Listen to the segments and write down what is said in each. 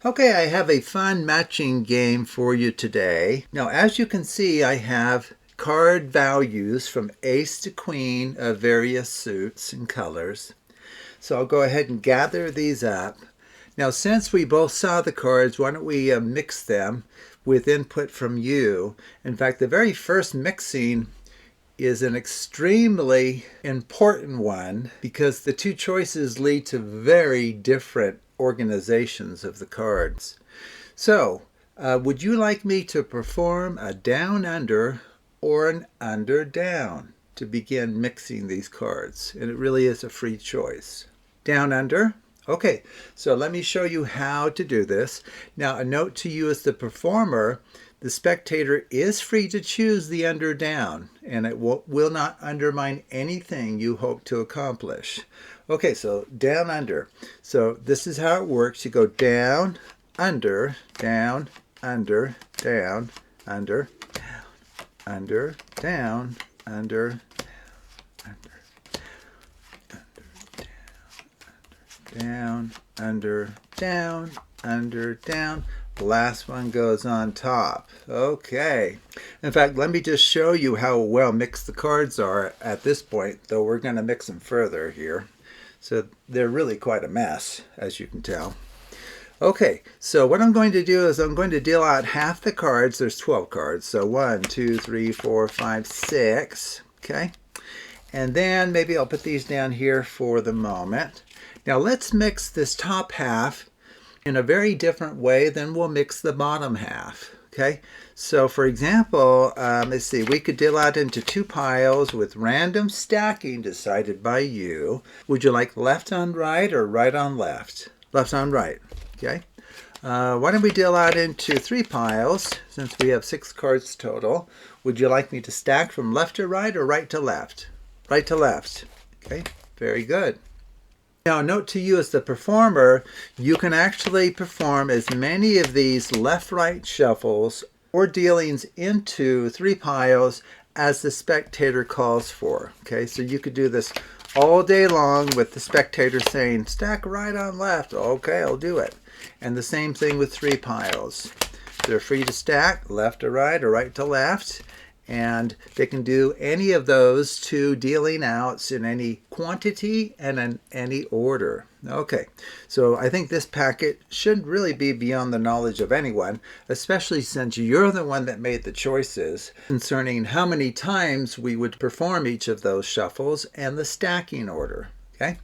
Okay, I have a fun matching game for you today. Now, as you can see, I have card values from ace to queen of various suits and colors. So I'll go ahead and gather these up. Now, since we both saw the cards, why don't we mix them with input from you? In fact, the very first mixing is an extremely important one because the two choices lead to very different organizations of the cards. So, would you like me to perform a down under or an under down to begin mixing these cards? And it really is a free choice. Down under? Okay, so let me show you how to do this. Now, a note to you as the performer: the spectator is free to choose the under down, and it will not undermine anything you hope to accomplish. Okay, so down under. So this is how it works. You go down, under, down, under, down, under, under, down, under, down, under, down, under, down. The last one goes on top. Okay. In fact, let me just show you how well mixed the cards are at this point, though we're going to mix them further here. So they're really quite a mess, as you can tell. Okay, so what I'm going to do is I'm going to deal out half the cards. There's 12 cards. So 1, 2, 3, 4, 5, 6. Okay. And then maybe I'll put these down here for the moment. Now let's mix this top half in a very different way than we'll mix the bottom half. Okay, so for example, let's see, we could deal out into two piles with random stacking decided by you. Would you like left on right or right on left? Left on right. Okay. Why don't we deal out into three piles since we have 6 cards total? Would you like me to stack from left to right or right to left? Right to left. Okay, very good. Now, a note to you as the performer: you can actually perform as many of these left-right shuffles or dealings into 3 piles as the spectator calls for. Okay, so you could do this all day long with the spectator saying, stack right on left. Okay, I'll do it. And the same thing with 3 piles. They're free to stack left to right or right to left. And they can do any of those 2 dealing outs in any quantity and in any order. Okay, so I think this packet should really be beyond the knowledge of anyone, especially since you're the one that made the choices concerning how many times we would perform each of those shuffles and the stacking order. Okay,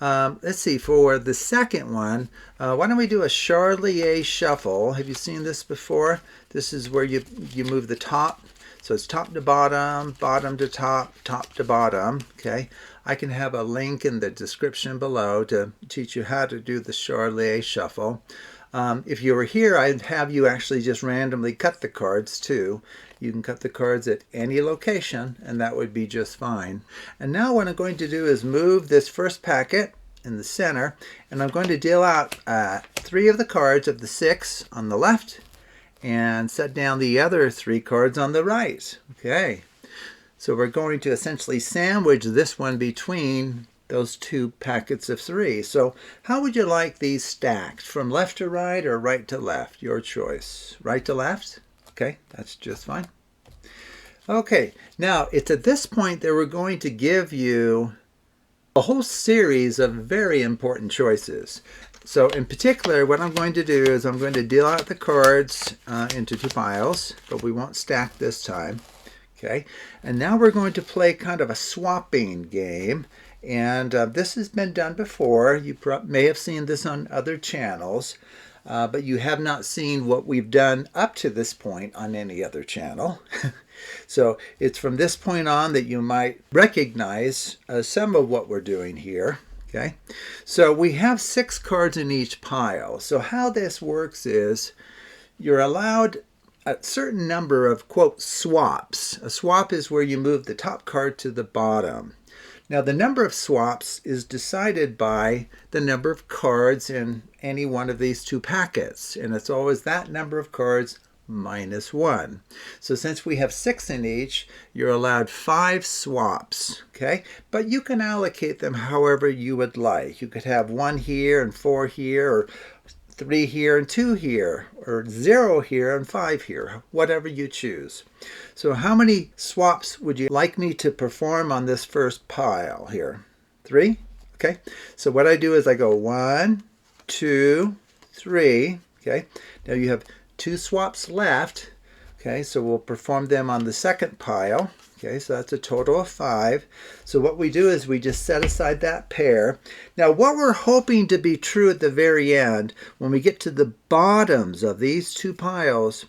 let's see, for the second one, why don't we do a Charlier shuffle? Have you seen this before? This is where you move the top. So it's top to bottom, bottom to top, top to bottom. Okay, I can have a link in the description below to teach you how to do the Charlier shuffle. If you were here, I'd have you actually just randomly cut the cards too. You can cut the cards at any location, and that would be just fine. And now what I'm going to do is move this first packet in the center, and I'm going to deal out 3 of the cards of the 6 on the left, and set down the other 3 cards on the right. Okay, so we're going to essentially sandwich this one between those 2 packets of 3. So how would you like these stacked? From left to right or right to left? Your choice. Right to left? Okay, that's just fine. Okay, now it's at this point that we're going to give you a whole series of very important choices. So in particular, what I'm going to do is I'm going to deal out the cards into 2 piles, but we won't stack this time. Okay, and now we're going to play kind of a swapping game, and this has been done before. You may have seen this on other channels, but you have not seen what we've done up to this point on any other channel. So it's from this point on that you might recognize some of what we're doing here. Okay, so we have 6 cards in each pile. So how this works is you're allowed a certain number of, quote, swaps. A swap is where you move the top card to the bottom. Now, the number of swaps is decided by the number of cards in any one of these 2 packets, and it's always that number of cards minus 1. So since we have 6 in each, you're allowed 5 swaps, okay? But you can allocate them however you would like. You could have 1 here and 4 here, or 3 here and 2 here, or 0 here and 5 here, whatever you choose. So how many swaps would you like me to perform on this first pile here? 3? Okay, so what I do is I go 1, 2, 3. Okay, now you have 2 swaps left. Okay, so we'll perform them on the second pile. Okay, so that's a total of 5. So what we do is we just set aside that pair. Now what we're hoping to be true at the very end, when we get to the bottoms of these 2 piles,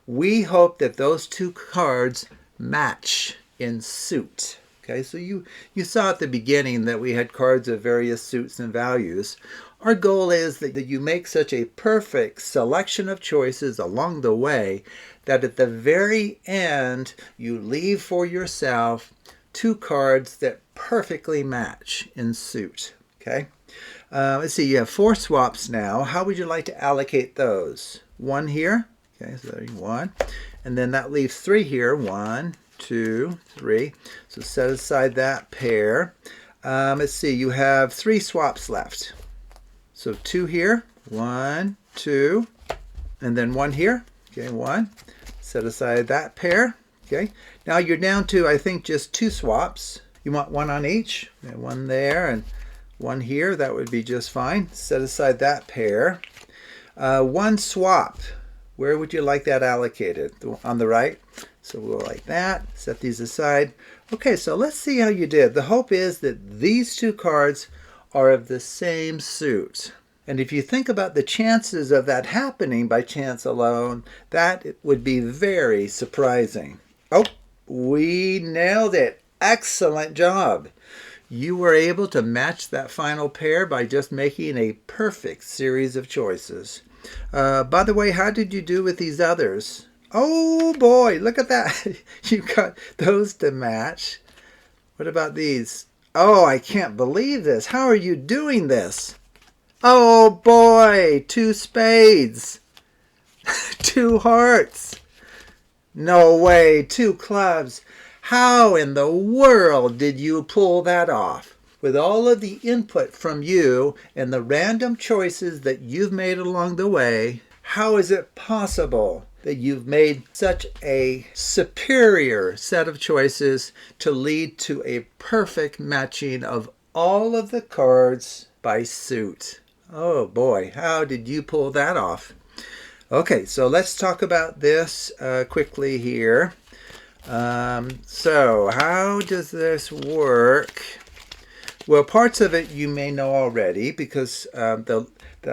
we hope that those 2 cards match in suit. Okay, so you saw at the beginning that we had cards of various suits and values. Our goal is that you make such a perfect selection of choices along the way that at the very end you leave for yourself 2 cards that perfectly match in suit. Okay, let's see, you have 4 swaps now. How would you like to allocate those? 1 here. Okay, so there's 1. And then that leaves 3 here. 1, 2, 3. So set aside that pair. Let's see, you have 3 swaps left. So 2 here. 1, 2. And then 1 here. Okay, 1. Set aside that pair. Okay, now you're down to, I think, just 2 swaps. You want 1 on each. Okay, 1 there and 1 here. That would be just fine. Set aside that pair. 1 swap. Where would you like that allocated? On the right. So we'll like that. Set these aside. Okay, so let's see how you did. The hope is that these 2 cards are of the same suit. And if you think about the chances of that happening by chance alone, that would be very surprising. Oh, we nailed it. Excellent job. You were able to match that final pair by just making a perfect series of choices. By the way, how did you do with these others? Oh boy, look at that. You got those to match. What about these? Oh, I can't believe this. How are you doing this? Oh boy, 2 spades. 2 hearts. No way, 2 clubs. How in the world did you pull that off? With all of the input from you and the random choices that you've made along the way, how is it possible that you've made such a superior set of choices to lead to a perfect matching of all of the cards by suit? Oh boy, how did you pull that off? Okay, so let's talk about this quickly here. So how does this work? Well, parts of it you may know already because the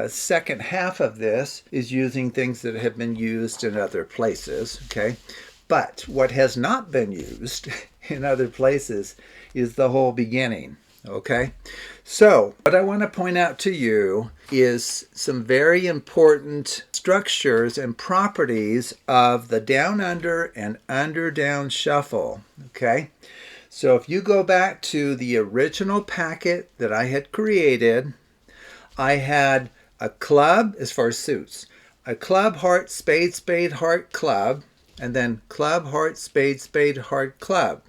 second half of this is using things that have been used in other places, okay? But what has not been used in other places is the whole beginning, okay? So what I want to point out to you is some very important structures and properties of the down-under and under-down shuffle, okay? So if you go back to the original packet that I had created, I had a club as far as suits, a club, heart, spade, spade, heart, club, and then club, heart, spade, spade, heart, club.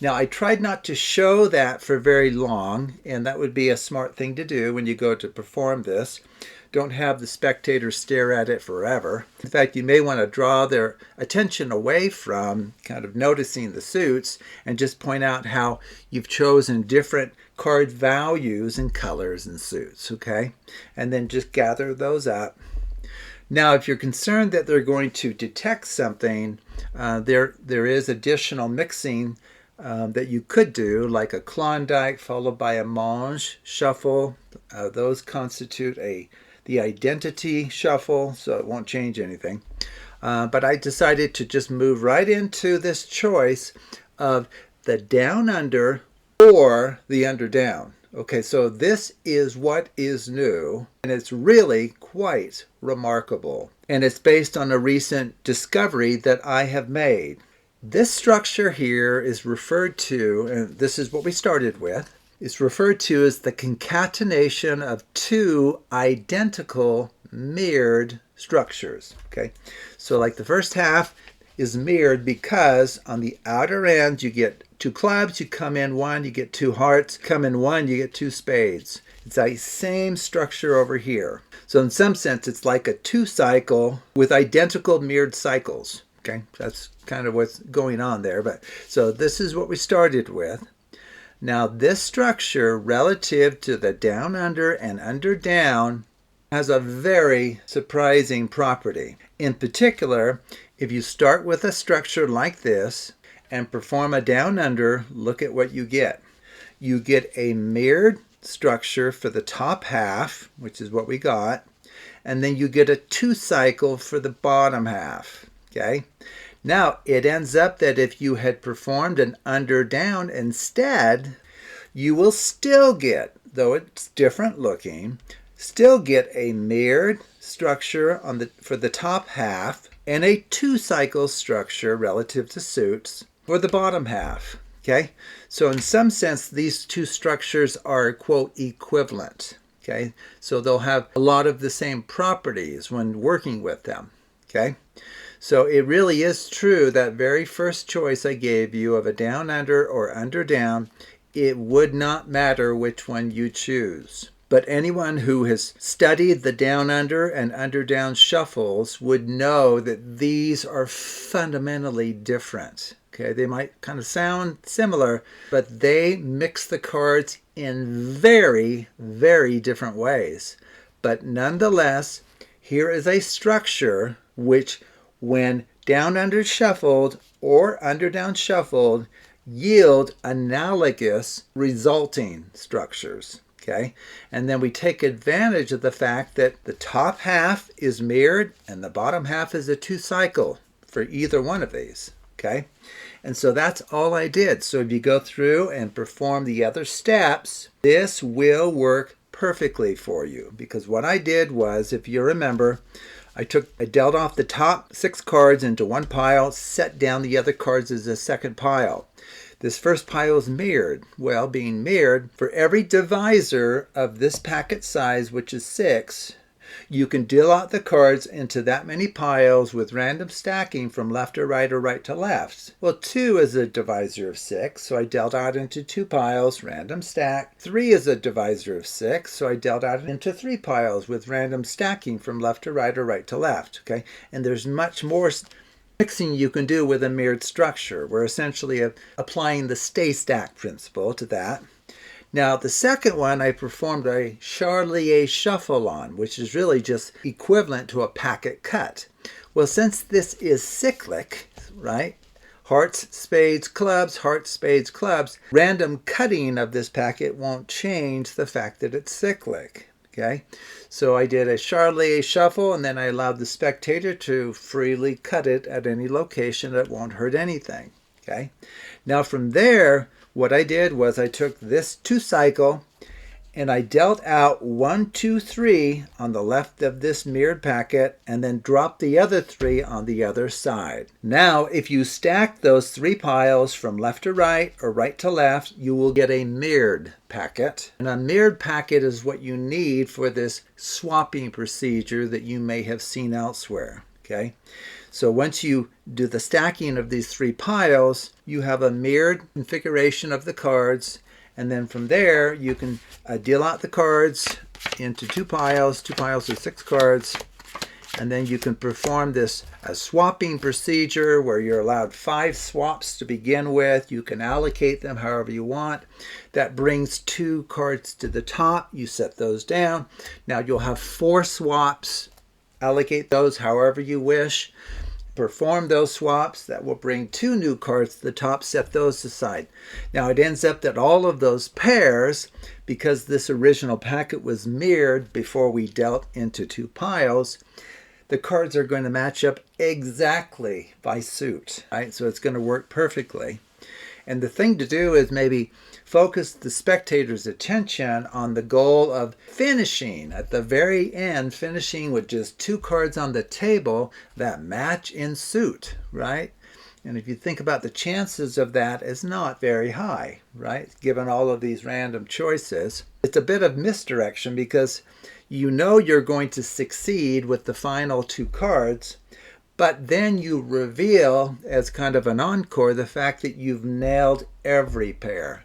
Now I tried not to show that for very long, and that would be a smart thing to do when you go to perform this. Don't have the spectators stare at it forever. In fact, you may want to draw their attention away from kind of noticing the suits and just point out how you've chosen different card values and colors and suits, okay? And then just gather those up. Now, if you're concerned that they're going to detect something, there is additional mixing that you could do, like a Klondike followed by a Mange shuffle. Those constitute the identity shuffle, so it won't change anything. But I decided to just move right into this choice of the down-under or the under-down. Okay, so this is what is new, and it's really quite remarkable. And it's based on a recent discovery that I have made. This structure here is referred to, and this is what we started with, is referred to as the concatenation of 2 identical mirrored structures. Okay, so like the first half is mirrored because on the outer end you get 2 clubs, you come in 1, you get 2 hearts, come in 1, you get 2 spades. It's a same structure over here. So in some sense, it's like a 2-cycle with identical mirrored cycles. Okay, that's kind of what's going on there. But so this is what we started with. Now this structure relative to the down under and under down has a very surprising property. In particular, if you start with a structure like this and perform a down under, look at what you get. You get a mirrored structure for the top half, which is what we got, and then you get a 2-cycle for the bottom half. Okay? Now, it ends up that if you had performed an under-down instead, you will still get, though it's different looking, still get a mirrored structure for the top half and a 2-cycle structure relative to suits for the bottom half. Okay? So in some sense, these two structures are, quote, equivalent. Okay? So they'll have a lot of the same properties when working with them. Okay? So it really is true, that very first choice I gave you of a down under or under down, it would not matter which one you choose. But anyone who has studied the down under and under down shuffles would know that these are fundamentally different. Okay, they might kind of sound similar, but they mix the cards in very, very different ways. But nonetheless, here is a structure which, when down under shuffled or under down shuffled, yield analogous resulting structures. Okay, and then we take advantage of the fact that the top half is mirrored and the bottom half is a 2-cycle for either one of these. Okay, and so that's all I did. So if you go through and perform the other steps, this will work perfectly for you, because what I did was, if you remember, I dealt off the top 6 cards into one pile, set down the other cards as a second pile. This first pile is mirrored. Well, being mirrored, for every divisor of this packet size, which is 6, you can deal out the cards into that many piles with random stacking from left to right or right to left. Well, 2 is a divisor of 6, so I dealt out into 2 piles, random stack. 3 is a divisor of 6, so I dealt out into 3 piles with random stacking from left to right or right to left. Okay, and there's much more mixing you can do with a mirrored structure. We're essentially applying the stay stack principle to that. Now, the second one I performed a Charlier shuffle on, which is really just equivalent to a packet cut. Well, since this is cyclic, right? Hearts, spades, clubs, random cutting of this packet won't change the fact that it's cyclic. Okay, so I did a Charlier shuffle, and then I allowed the spectator to freely cut it at any location that won't hurt anything. Okay, now from there, what I did was I took this 2-cycle and I dealt out 1, 2, 3 on the left of this mirrored packet, and then dropped the other 3 on the other side. Now, if you stack those 3 piles from left to right or right to left, you will get a mirrored packet. And a mirrored packet is what you need for this swapping procedure that you may have seen elsewhere. Okay, so once you do the stacking of these 3 piles, you have a mirrored configuration of the cards. And then from there, you can deal out the cards into 2 piles with 6 cards. And then you can perform this swapping procedure where you're allowed 5 swaps to begin with. You can allocate them however you want. That brings 2 cards to the top. You set those down. Now you'll have 4 swaps. Allocate those however you wish. Perform those swaps. That will bring 2 new cards to the top. Set those aside. Now it ends up that all of those pairs, because this original packet was mirrored before we dealt into 2 piles, the cards are going to match up exactly by suit. Right? So it's going to work perfectly. And the thing to do is maybe focus the spectator's attention on the goal of finishing at the very end, finishing with just 2 cards on the table that match in suit, right? And if you think about the chances of that, is not very high, right? Given all of these random choices. It's a bit of misdirection because you know you're going to succeed with the final 2 cards, but then you reveal, as kind of an encore, the fact that you've nailed every pair.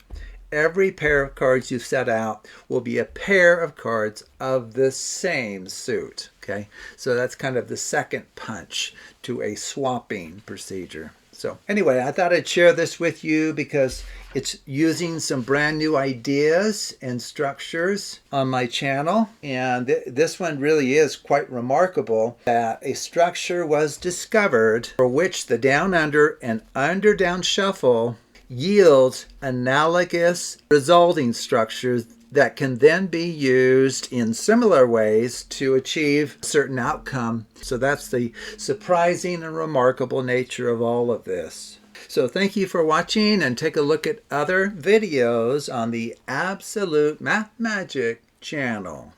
every pair of cards you set out will be a pair of cards of the same suit. Okay, so that's kind of the second punch to a swapping procedure. So anyway, I thought I'd share this with you because it's using some brand new ideas and structures on my channel. And this one really is quite remarkable that a structure was discovered for which the down-under and under-down shuffle yields analogous resulting structures that can then be used in similar ways to achieve a certain outcome. So that's the surprising and remarkable nature of all of this. So thank you for watching, and take a look at other videos on the Absolute Math Magic channel.